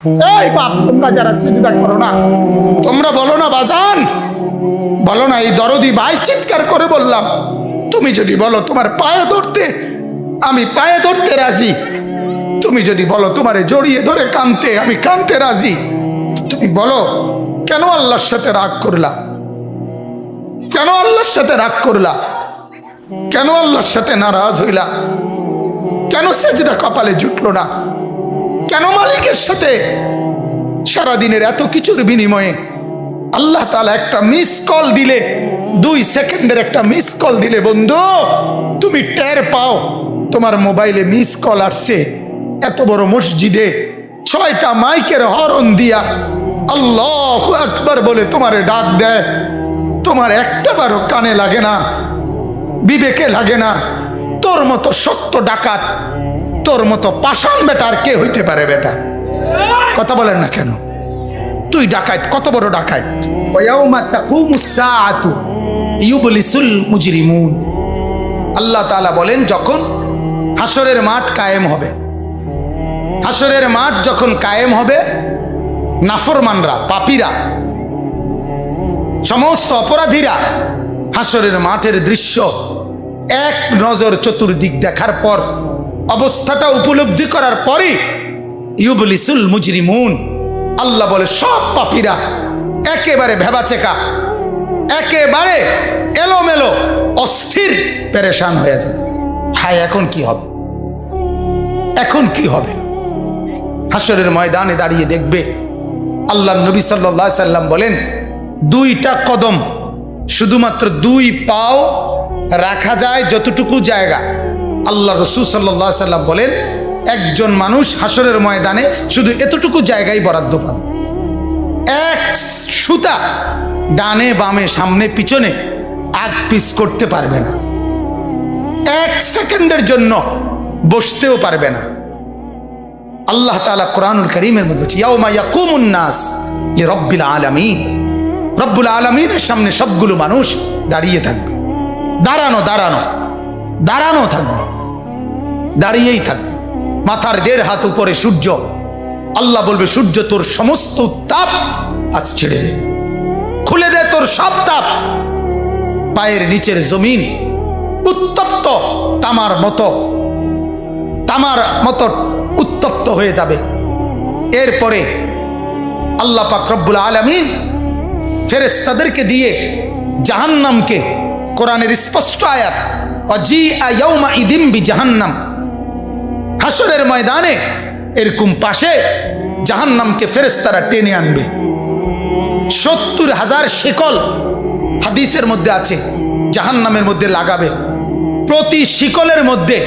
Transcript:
এই বাপ, তোমরা যারা সিজদা করো না, তোমরা বলো না বাজান, বলো না এই দরদি ভাই চিৎকার করে বললাম, তুমি যদি বলো তোমার পায়ে ধরতে, আমি পায়ে ধরতে রাজি। তুমি যদি বলো তোমারে জড়িয়ে ধরে কাঁদতে, আমি কাঁদতে রাজি। তুমি বলো কেন আল্লাহর সাথে রাগ করলা? কেন আল্লাহর সাথে রাগ করলা? কেন আল্লাহর সাথে নারাজ হইলা? কেন সিজদা কপালে জুটলো না? কেন মালিকের সাথে সারাদিনের এত কিছুর বিনিময়ে আল্লাহ তাআলা একটা মিস কল দিলে, 2 সেকেন্ডের একটা মিস কল দিলে বন্ধু তুমি টের পাও তোমার মোবাইলে মিস কল আসছে। এত বড় মসজিদে 6টা মাইকের হরন দিয়া আল্লাহু আকবার বলে তোমারে ডাক দেয়, তোমার একটাবারও কানে লাগে না, বিবেকে লাগে না। তোর মতো শক্ত ডাকাত, তোর মতো পাষাণ বেটার কে হইতে পারে? বেটা কথা বলেন না কেন? তুই ডাকাত, কত বড় ডাকাত। ওয়ায়াউমা তাকুমুস সাআতু ইউবলিসুল মুজরিমুন। আল্লাহ তাআলা বলেন যখন হাসরের মাঠ কায়েম হবে, হাসরের মাঠ যখন কায়েম হবে, নাফরমানরা, পাপীরা, সমস্ত অপরাধীরা হাসরের মাঠের দৃশ্য এক নজর চতুর্দিক দেখার পর, অবস্থাটা উপলব্ধি করার পরই ইউবলিসুল মুজরিমুন, আল্লাহ বলে সব পাপীরা একেবারে ভেবাচেকা, একেবারে এলোমেলো, অস্থির, পেরেশান হয়ে যায়। হায় এখন কি হবে? এখন কি হবে? হাসরের ময়দানে দাঁড়িয়ে দেখবে আল্লাহর নবী সাল্লাল্লাহু আলাইহি সাল্লাম বলেন 2টা কদম, শুধুমাত্র 2 পাও রাখা যায় যতটুকু জায়গা। আল্লাহ রাসূল সাল্লাল্লাহু আলাইহি সাল্লাম বলেন একজন মানুষ হাসরের ময়দানে শুধু এতটুকু জায়গায় বরাদ্দ পাবে। এক সুতা ডানে বামে সামনে পিছনে আগ পিছ করতে পারবে না, 1 সেকেন্ডের জন্য বসতেও পারবে না। আল্লাহ তাআলা কোরআনুল কারীমের মধ্যে বলছে ইয়াউমা ইয়াকুমুন নাস লিরাব্বিল আলামিন, রব্বুল আলামিনের সামনে সবগুলো মানুষ দাঁড়িয়ে থাকবে। দাঁড়ানো দাঁড়ানো দাঁড়ানো থাকবে, দাঁড়িয়েই থাকবে। মাথার 1.5 হাত উপরে সূর্য। আল্লাহ বলবে সূর্য তোর সমস্ত তাপ আজ ছেড়ে দে, খুলে দে তোর সব তাপ। পায়ের নিচের জমিন উত্তপ্ত তামার মতো উত্তপ্ত হয়ে যাবে। এরপরে আল্লাহ পাক রব্বুল আলামিন ফেরেশতাদেরকে দিয়ে জাহান্নামকে, কোরআনের স্পষ্ট আয়াত ওয়াজিআ ইয়াউমা ইদিম বিজাহান্নাম, হাসরের ময়দানে এরকম পাশে জাহান্নামকে ফেরেশতারা টেনে আনবে। 70,000 শিকল হাদিসের মধ্যে আছে জাহান্নামের মধ্যে লাগাবে। প্রতি শিকলের মধ্যে